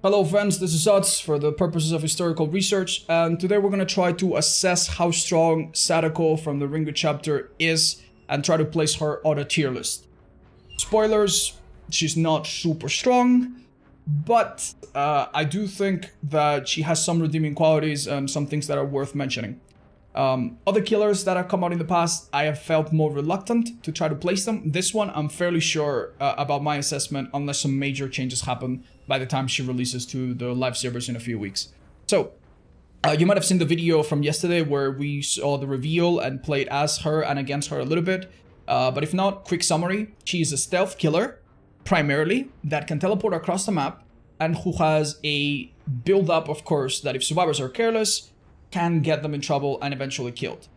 Hello friends, this is Otz for the purposes of historical research, and today we're going to try to assess how strong Sadako from the Ringu chapter is and try to place her on a tier list. Spoilers, she's not super strong, but I do think that she has some redeeming qualities and some things that are worth mentioning. Other killers that have come out in the past, I have felt more reluctant to try to place them. This one, I'm fairly sure about my assessment, unless some major changes happen by the time she releases to the live servers in a few weeks. So, you might have seen the video from yesterday where we saw the reveal and played as her and against her a little bit. But if not, quick summary. She is a stealth killer, primarily, that can teleport across the map and who has a build-up, of course, that if survivors are careless, can get them in trouble and eventually killed.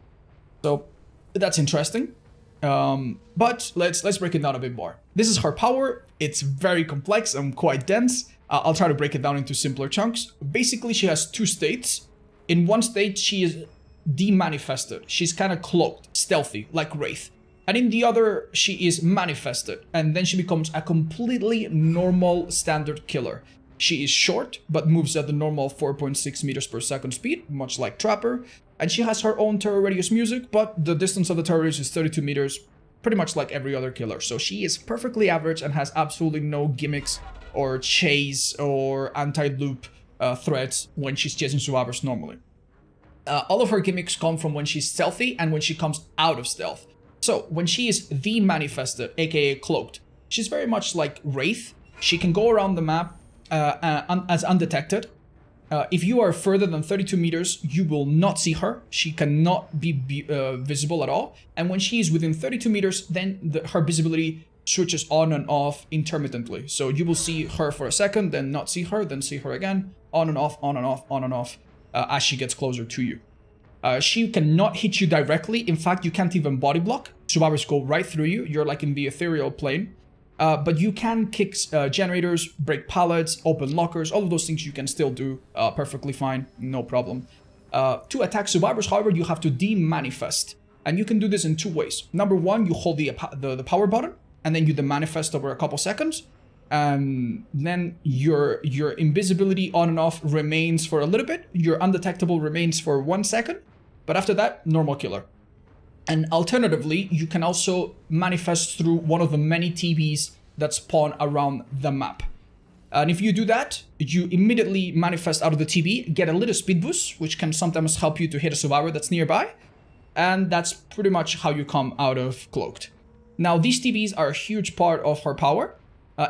So that's interesting. But let's break it down a bit more. This is her power. It's very complex and quite dense. I'll try to break it down into simpler chunks. Basically, she has two states. In one state, she is demanifested. She's kind of cloaked, stealthy, like Wraith. And in the other, she is manifested. And then she becomes a completely normal standard killer. She is short, but moves at the normal 4.6 meters per second speed, much like Trapper. And she has her own terror radius music, but the distance of the terror radius is 32 meters, pretty much like every other killer. So she is perfectly average and has absolutely no gimmicks or chase or anti-loop threats when she's chasing survivors normally. All of her gimmicks come from when she's stealthy and when she comes out of stealth. So when she is manifested, aka cloaked, she's very much like Wraith. She can go around the map as undetected. If you are further than 32 meters, you will not see her. She cannot be visible at all. And when she is within 32 meters, then her visibility switches on and off intermittently. So you will see her for a second, then not see her, then see her again, on and off, on and off, on and off, as she gets closer to you. She cannot hit you directly. In fact, you can't even body block. Survivors go right through you. You're like in the ethereal plane. But you can kick generators, break pallets, open lockers, all of those things you can still do perfectly fine, no problem. To attack survivors, however, you have to demanifest. And you can do this in two ways. Number one, you hold the power button, and then you demanifest over a couple seconds. And then your invisibility on and off remains for a little bit. Your undetectable remains for 1 second. But after that, normal killer. And alternatively, you can also manifest through one of the many TBs that spawn around the map. And if you do that, you immediately manifest out of the TB, get a little speed boost, which can sometimes help you to hit a survivor that's nearby. And that's pretty much how you come out of cloaked. Now, these TBs are a huge part of her power.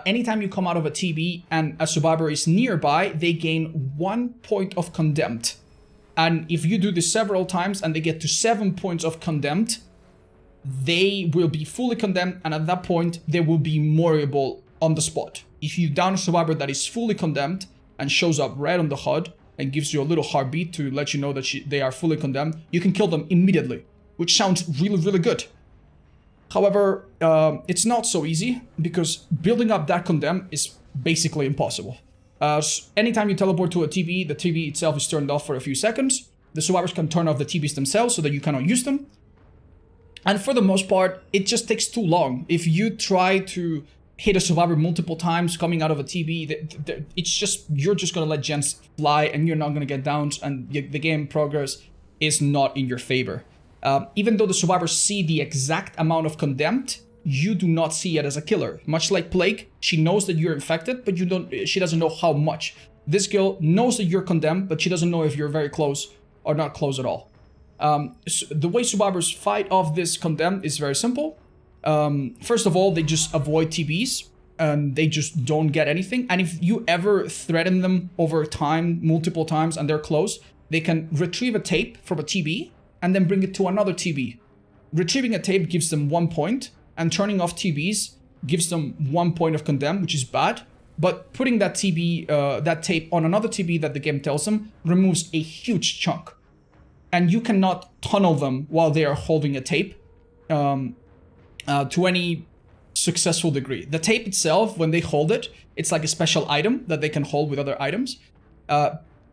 Anytime you come out of a TB and a survivor is nearby, they gain 1 point of condemned. And if you do this several times and they get to 7 points of condemned, they will be fully condemned, and at that point, they will be moreable on the spot. If you down a survivor that is fully condemned and shows up right on the HUD and gives you a little heartbeat to let you know that they are fully condemned, you can kill them immediately, which sounds really, really good. However, it's not so easy because building up that condemn is basically impossible. Anytime you teleport to a TB, the TB itself is turned off for a few seconds. The survivors can turn off the TBs themselves so that you cannot use them. And for the most part, it just takes too long. If you try to hit a survivor multiple times coming out of a TB, it's just, you're just going to let gens fly and you're not going to get downs, and the game progress is not in your favor. Even though the survivors see the exact amount of condemned, you do not see it as a killer. Much like Plague, she knows that you're infected, but she doesn't know how much. This girl knows that you're condemned, but she doesn't know if you're very close or not close at all. So the way survivors fight off this condemned is very simple. First of all, they just avoid TBs, and they just don't get anything. And if you ever threaten them over time, multiple times, and they're close, they can retrieve a tape from a TB and then bring it to another TB. Retrieving a tape gives them 1 point, and turning off TBs gives them 1 point of condemn, which is bad. But putting that that tape on another TB that the game tells them removes a huge chunk. And you cannot tunnel them while they are holding a tape to any successful degree. The tape itself, when they hold it, it's like a special item that they can hold with other items.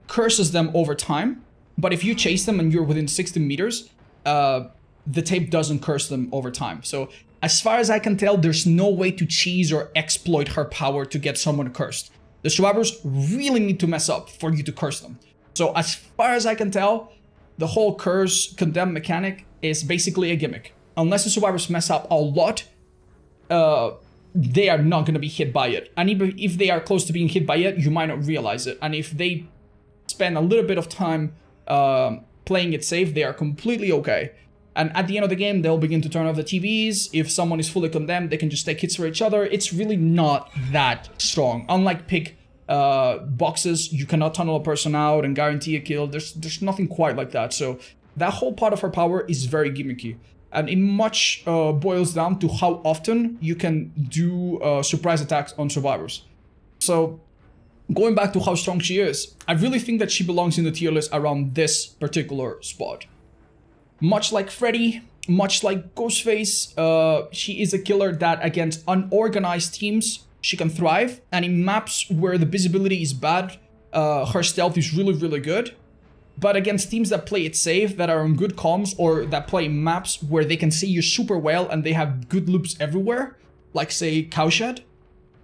Curses them over time. But if you chase them and you're within 60 meters, the tape doesn't curse them over time. So as far as I can tell, there's no way to cheese or exploit her power to get someone cursed. The survivors really need to mess up for you to curse them. So as far as I can tell, the whole curse condemn mechanic is basically a gimmick. Unless the survivors mess up a lot, they are not going to be hit by it. And even if they are close to being hit by it, you might not realize it. And if they spend a little bit of time playing it safe, they are completely okay. And at the end of the game, they'll begin to turn off the TVs. If someone is fully condemned, they can just take hits for each other. It's really not that strong. Unlike pick boxes, you cannot tunnel a person out and guarantee a kill. There's nothing quite like that. So that whole part of her power is very gimmicky. And it much boils down to how often you can do surprise attacks on survivors. So going back to how strong she is, I really think that she belongs in the tier list around this particular spot. Much like Freddy, much like Ghostface, she is a killer that against unorganized teams, she can thrive. And in maps where the visibility is bad, her stealth is really, really good. But against teams that play it safe, that are on good comms, or that play maps where they can see you super well and they have good loops everywhere, like say Cowshed,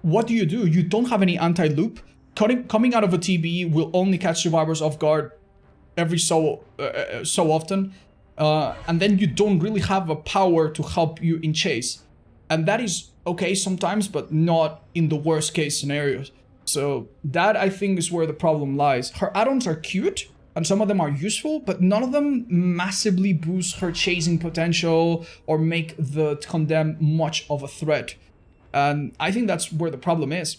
what do? You don't have any anti-loop. Coming out of a TB will only catch survivors off guard every so often. And then you don't really have a power to help you in chase. And that is okay sometimes, but not in the worst case scenarios. So that, I think, is where the problem lies. Her add-ons are cute, and some of them are useful, but none of them massively boost her chasing potential or make the condemn much of a threat. And I think that's where the problem is.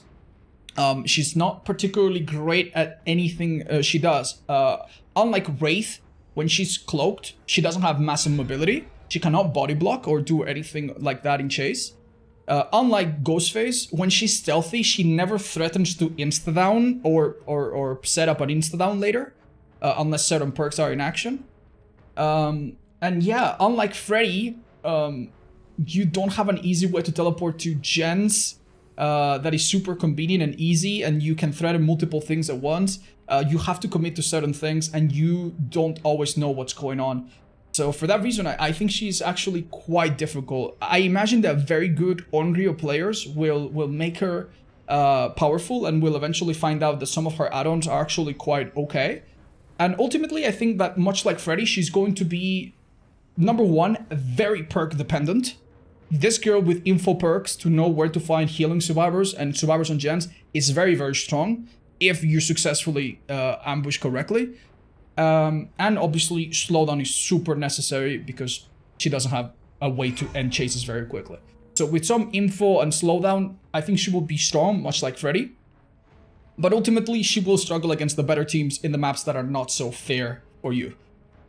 She's not particularly great at anything she does. Unlike Wraith, when she's cloaked, she doesn't have massive mobility. She cannot body block or do anything like that in chase. Unlike Ghostface, when she's stealthy, she never threatens to insta-down or set up an insta-down later, unless certain perks are in action. And yeah, unlike Freddy, you don't have an easy way to teleport to gens that is super convenient and easy, and you can threaten multiple things at once. You have to commit to certain things, and you don't always know what's going on. So for that reason, I think she's actually quite difficult. I imagine that very good Onryo players will make her powerful, and will eventually find out that some of her add-ons are actually quite okay. And ultimately, I think that much like Freddy, she's going to be, number one, very perk dependent. This girl with info perks to know where to find healing survivors and survivors on gens is very, very strong if you successfully ambush correctly. And obviously, slowdown is super necessary because she doesn't have a way to end chases very quickly. So with some info and slowdown, I think she will be strong, much like Freddy. But ultimately, she will struggle against the better teams in the maps that are not so fair for you.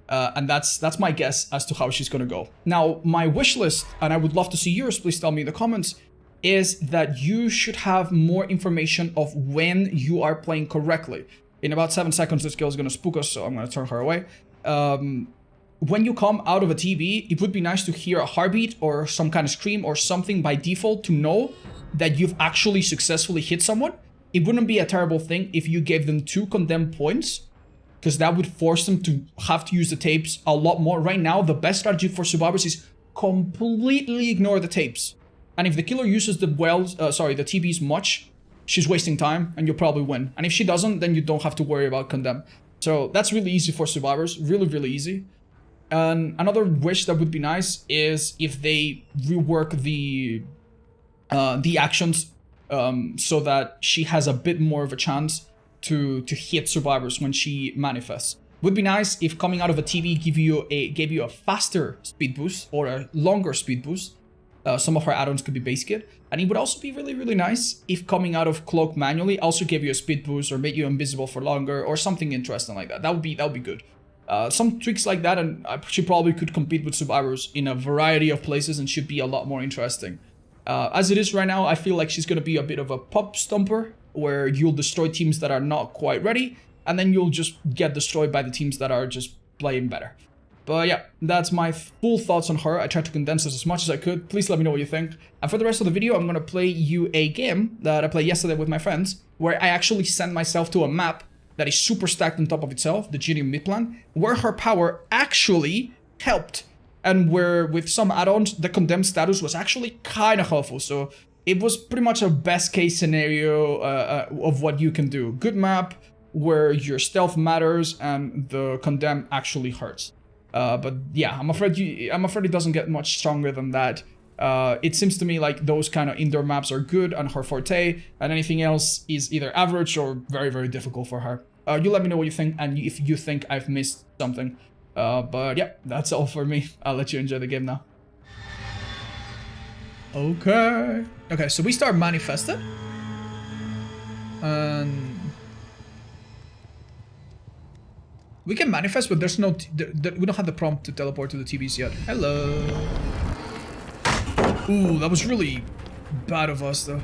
And that's my guess as to how she's going to go. Now, my wish list, and I would love to see yours, please tell me in the comments, is that you should have more information of when you are playing correctly. In about 7 seconds, this girl is going to spook us, so I'm going to turn her away. When you come out of a TV, it would be nice to hear a heartbeat or some kind of scream or something by default to know that you've actually successfully hit someone. It wouldn't be a terrible thing if you gave them 2 condemned points, because that would force them to have to use the tapes a lot more. Right now, the best strategy for survivors is completely ignore the tapes. And if the killer uses the TBs much, she's wasting time and you'll probably win. And if she doesn't, then you don't have to worry about condemn. So that's really easy for survivors, really, really easy. And another wish that would be nice is if they rework the actions so that she has a bit more of a chance to hit survivors when she manifests. Would be nice if coming out of a TV gave you a faster speed boost or a longer speed boost. Some of her add-ons could be base kit. And it would also be really, really nice if coming out of cloak manually also gave you a speed boost or made you invisible for longer or something interesting like that. That would be good. Some tweaks like that, and she probably could compete with survivors in a variety of places and should be a lot more interesting. As it is right now, I feel like she's going to be a bit of a pop stomper, where you'll destroy teams that are not quite ready, and then you'll just get destroyed by the teams that are just playing better. But yeah, that's my full thoughts on her. I tried to condense this as much as I could. Please let me know what you think. And for the rest of the video, I'm going to play you a game that I played yesterday with my friends, where I actually sent myself to a map that is super stacked on top of itself, the Genium Midplan, where her power actually helped. And where with some add-ons, the condemned status was actually kind of helpful. So it was pretty much a best case scenario of what you can do. Good map where your stealth matters and the condemn actually hurts. But yeah, I'm afraid it doesn't get much stronger than that. It seems to me like those kind of indoor maps are good on her forte, and anything else is either average or very, very difficult for her. You let me know what you think, and if you think I've missed something. But yeah, that's all for me. I'll let you enjoy the game now. Okay. Okay, so we start manifested. And we can manifest, but there's no... we don't have the prompt to teleport to the TVs yet. Hello. Ooh, that was really bad of us, though.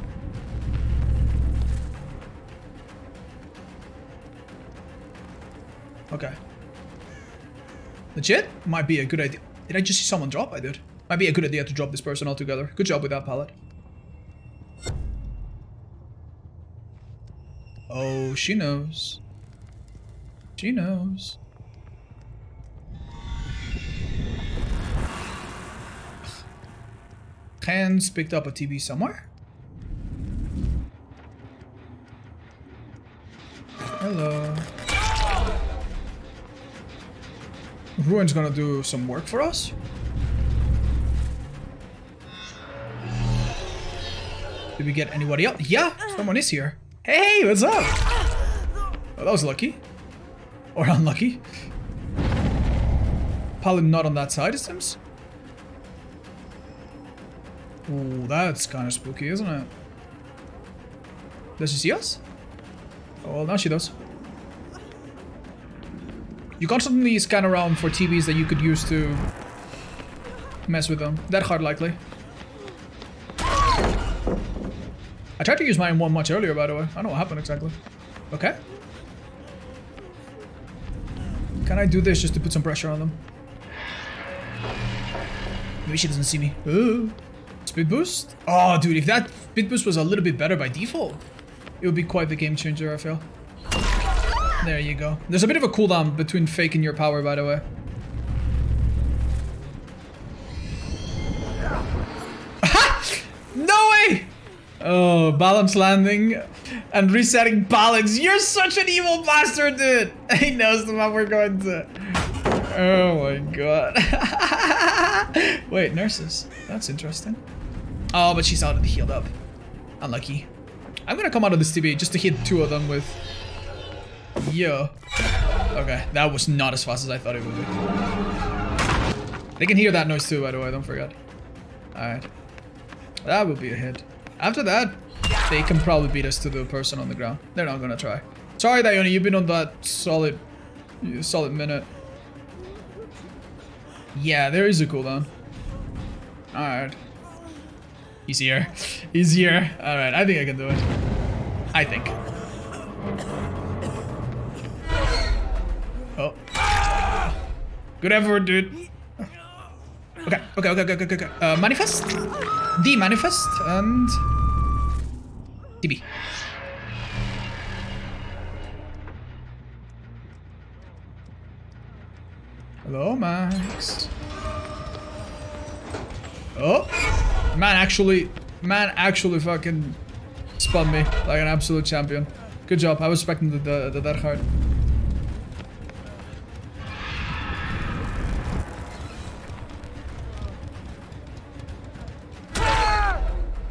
Okay. Legit? Might be a good idea. Did I just see someone drop? I did. Might be a good idea to drop this person altogether. Good job with that pallet. Oh, she knows. She knows. Hands picked up a TV somewhere. Hello. Ruin's gonna do some work for us. Did we get anybody else? Yeah, someone is here. Hey, what's up? Oh, that was lucky. Or unlucky. Pallet not on that side, it seems. Ooh, that's kind of spooky, isn't it? Does she see us? Oh, well, now she does. You constantly scan around for TVs that you could use to mess with them. That hard likely. I tried to use mine one much earlier, by the way. I don't know what happened exactly. Okay. Can I do this just to put some pressure on them? Maybe she doesn't see me. Ooh. Speed boost? Oh, dude, if that speed boost was a little bit better by default, it would be quite the game changer, I feel. There you go. There's a bit of a cooldown between faking your power, by the way. No way! Oh, balance landing and resetting balance. You're such an evil bastard, dude. He knows the map we're going to. Oh my god. Wait, nurses. That's interesting. Oh, but she's already healed up. Unlucky. I'm gonna come out of this TB just to hit two of them with... Yeah. Okay, that was not as fast as I thought it would be. They can hear that noise too, by the way, don't forget. Alright. That will be a hit. After that, they can probably beat us to the person on the ground. They're not gonna try. Sorry, Dione, you've been on that solid minute. Yeah, there is a cooldown. Alright. He's here. He's here. Alright, I think I can do it. I think. Oh. Good effort, dude. Okay. Manifest? De-manifest and... TB. Hello, Max. Oh! Man actually fucking spun me like an absolute champion. Good job. I was expecting the that hard.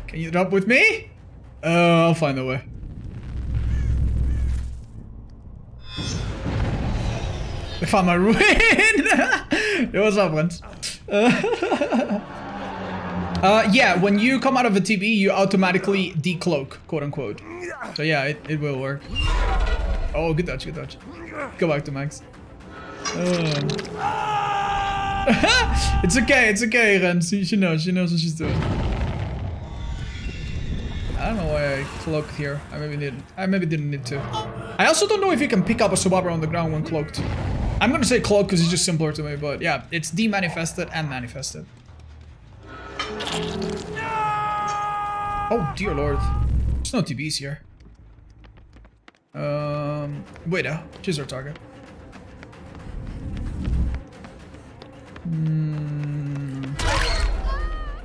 Can you drop with me? I'll find a way. I found my ruin! It was up once. Yeah, when you come out of a TV, you automatically decloak, quote unquote. So yeah, it will work. Oh, good dodge, good dodge. Go back to Max. It's okay, Ren. She knows what she's doing. I don't know why I cloaked here. I maybe didn't need to. I also don't know if you can pick up a survivor on the ground when cloaked. I'm gonna say cloak because it's just simpler to me, but yeah, it's de-manifested and manifested. Oh dear lord. There's no TBs here. Wait, she's our target.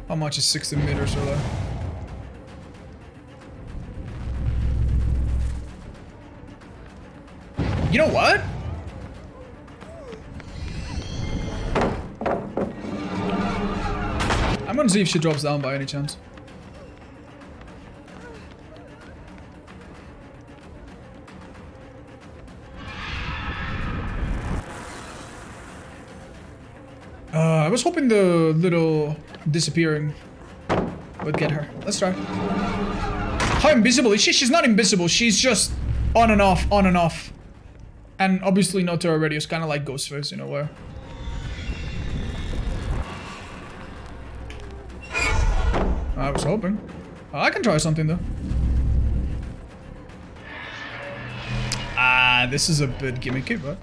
How much is 60 meters or less? You know what? I'm gonna see if she drops down by any chance. I was hoping the little disappearing would get her. Let's try. How invisible is she? She's not invisible. She's just on and off, on and off. And obviously no terror radius, kind of like Ghostface in a way. I was hoping. I can try something though. Ah, this is a bit gimmicky, but...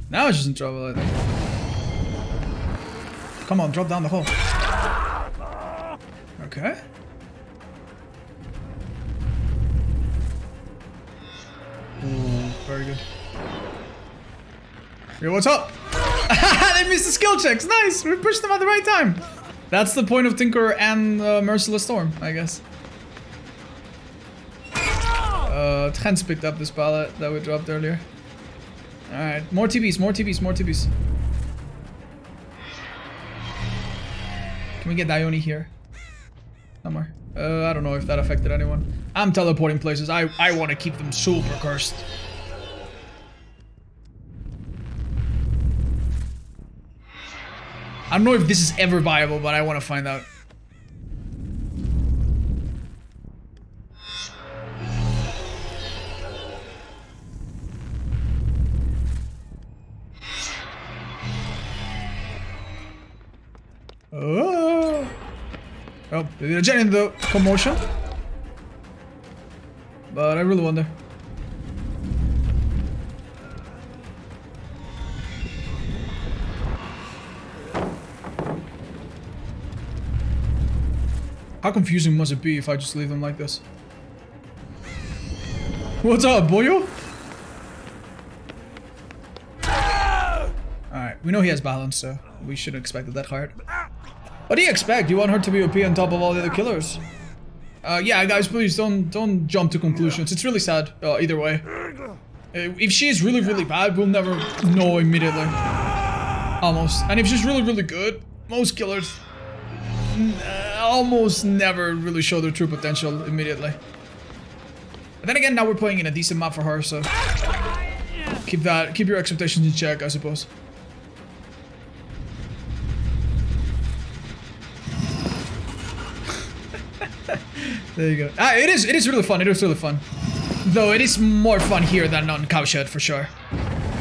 now she's in trouble, I think. Come on, drop down the hole. Okay. Ooh, very good. Yo, what's up? They missed the skill checks. Nice. We pushed them at the right time. That's the point of Tinkerer and Merciless Storm, I guess. Trent's picked up this pallet that we dropped earlier. Alright, more TBs, more TBs, more TBs. Can we get Dione here? Somewhere. I don't know if that affected anyone. I'm teleporting places. I want to keep them super cursed. I don't know if this is ever viable, but I want to find out. Oh, they're getting the commotion. But I really wonder. How confusing must it be if I just leave them like this? What's up, boyo? Alright, we know he has balance, so we shouldn't expect it that hard. What do you expect? You want her to be OP on top of all the other killers? Yeah, guys, please don't jump to conclusions. It's really sad, either way. If she's really, really bad, we'll never know immediately. Almost. And if she's really, really good, most killers almost never really show their true potential immediately. But then again, now we're playing in a decent map for her, so keep your expectations in check, I suppose. There you go. It is really fun. It is really fun. Though it is more fun here than on Cowshed for sure.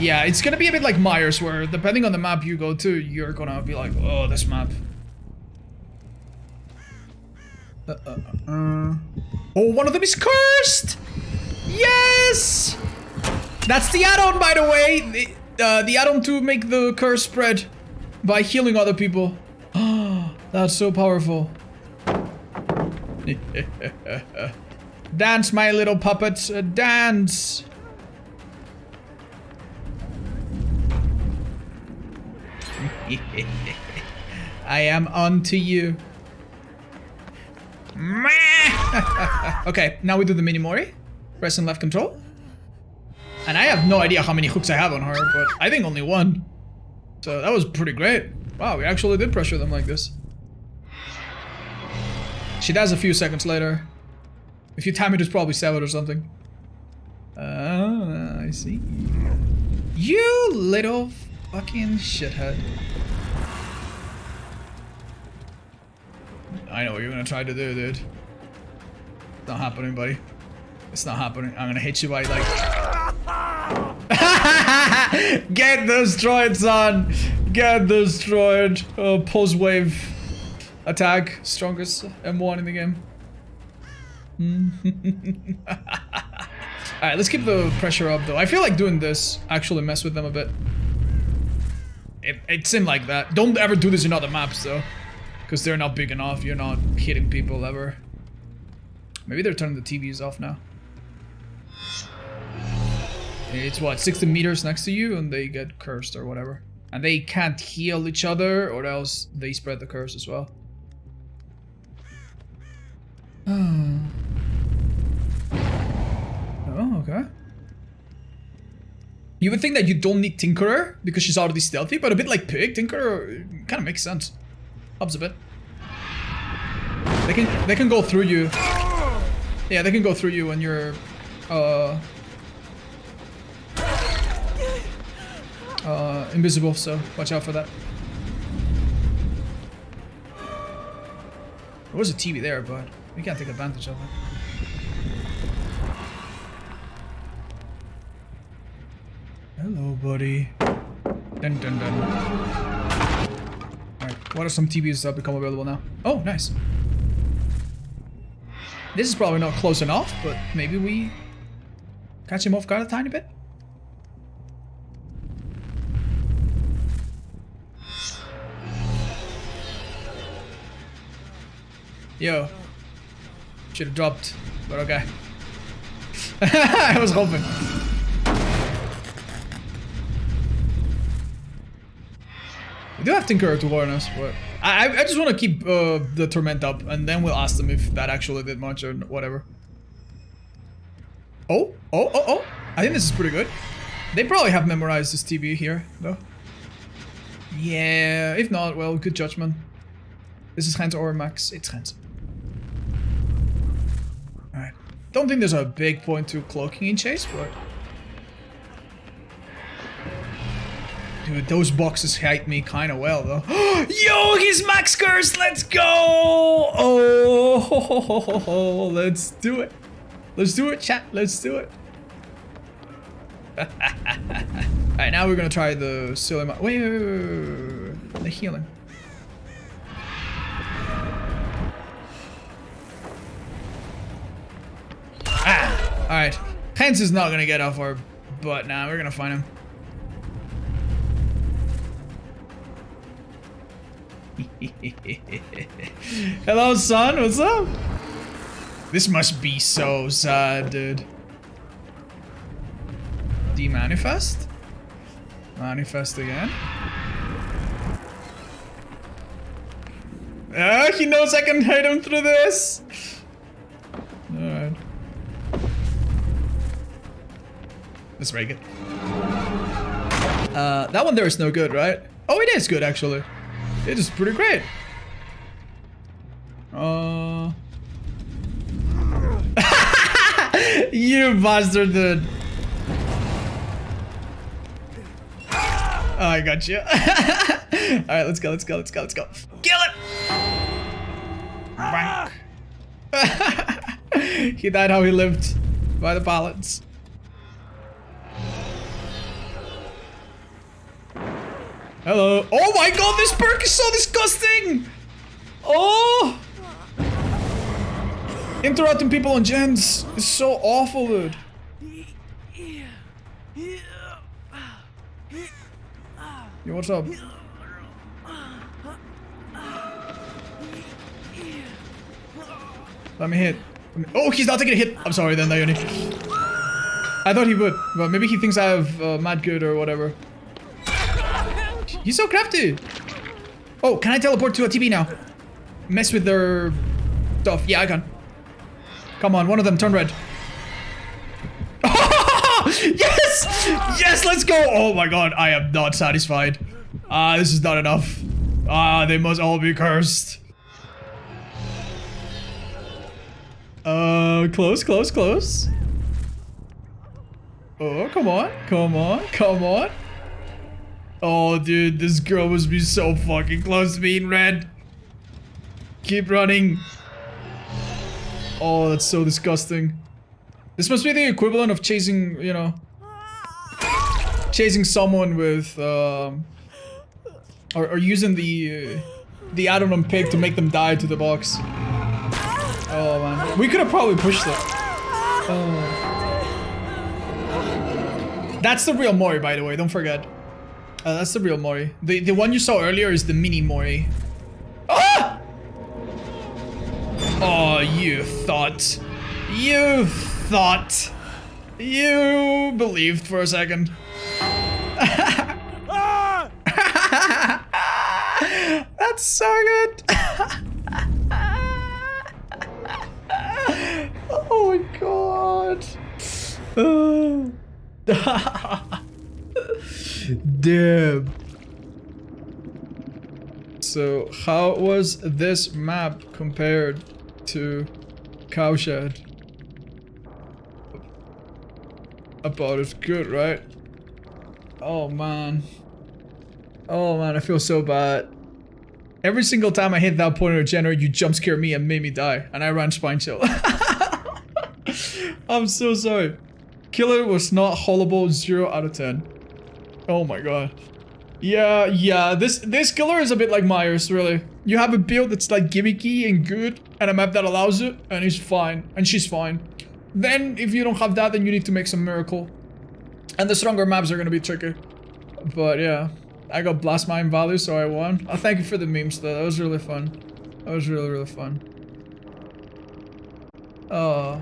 Yeah, it's gonna be a bit like Myers, where depending on the map you go to, you're gonna be like, oh, this map. Oh, one of them is cursed! Yes! That's the add-on, by the way. The add-on to make the curse spread by healing other people. Oh, that's so powerful. Dance, my little puppets, dance. I am onto you. Okay, now we do the mini Mori. Press and left control. And I have no idea how many hooks I have on her, but I think only one. So that was pretty great. Wow, we actually did pressure them like this. She dies a few seconds later. If you time it, it's probably 7 or something. I see. You little fucking shithead. I know what you're gonna try to do, dude. It's not happening, buddy. It's not happening. I'm gonna hit you by like... Get destroyed, son! Get destroyed. Post-wave attack. Strongest M1 in the game. Alright, let's keep the pressure up, though. I feel like doing this actually mess with them a bit. It seemed like that. Don't ever do this in other maps, though. Because they're not big enough. You're not hitting people ever. Maybe they're turning the TVs off now. It's what, 60 meters next to you and they get cursed or whatever. And they can't heal each other or else they spread the curse as well. You would think that you don't need Tinkerer because she's already stealthy, but a bit like Pig, Tinkerer kind of makes sense. Helps a bit. They can go through you. Yeah, they can go through you when you're invisible, so watch out for that. There was a TV there, but we can't take advantage of it. Hello, buddy. Dun dun dun. Alright, what are some TVs that become available now? Oh, nice. This is probably not close enough, but maybe we catch him off guard a tiny bit. Yo. Should have dropped, but okay. I was hoping. We do have Tinkerer to warn us, but I just want to keep the Torment up, and then we'll ask them if that actually did much or whatever. Oh. I think this is pretty good. They probably have memorized this TV here, though. Yeah, if not, well, good judgment. This is Heinz or Max. It's Heinz. Alright. Don't think there's a big point to cloaking in chase, but... Dude, those boxes hide me kind of well, though. Yo, he's max cursed! Let's go! Oh, let's do it. Let's do it, chat. Let's do it. Alright, now we're gonna try the silly... Wait. The healing. Alright. Heinz is not gonna get off our butt now. We're gonna find him. Hello, son. What's up? This must be so sad, dude. Demanifest? Manifest again? He knows I can hit him through this. Alright. Let's break it. That one there is no good, right? Oh, it is good, actually. It is pretty great. You bastard, dude. Oh, I got you. Alright, let's go. Kill it! Bank. He died how he lived. By the pallets. Hello. Oh my god, this perk is so disgusting! Oh! Interrupting people on gens is so awful, dude. Yo, what's up? Let me hit. Oh, he's not taking a hit. I'm sorry then, Leonie. I thought he would, but maybe he thinks I have mad good or whatever. He's so crafty. Oh, can I teleport to a TB now? Mess with their stuff. Yeah, I can. Come on, one of them, turn red. Yes! Yes, let's go! Oh my god, I am not satisfied. This is not enough. They must all be cursed. Close. Oh, come on. Oh, dude, this girl must be so fucking close to being red. Keep running. Oh, that's so disgusting. This must be the equivalent of chasing, you know, chasing someone with, or using the add-on on pig to make them die to the box. Oh man, we could have probably pushed it. Oh. That's the real Mori, by the way. Don't forget. That's the real Mori. The one you saw earlier is the mini Mori. Ah! Oh, you thought. You believed for a second. That's so good. Oh my god. Damn. So, how was this map compared to Cowshed? About as good, right? Oh man. Oh man, I feel so bad. Every single time I hit that point of generate, you jump scare me and made me die. And I ran spine chill. I'm so sorry. Killer was not hollowable, 0 out of 10. Oh my god. Yeah, this killer is a bit like Myers, really. You have a build that's like gimmicky and good, and a map that allows it, and he's fine. And she's fine. Then, if you don't have that, then you need to make some miracle. And the stronger maps are gonna be tricky. But yeah, I got blast mine value, so I won. Oh, thank you for the memes, though. That was really fun. That was really, really fun. Oh.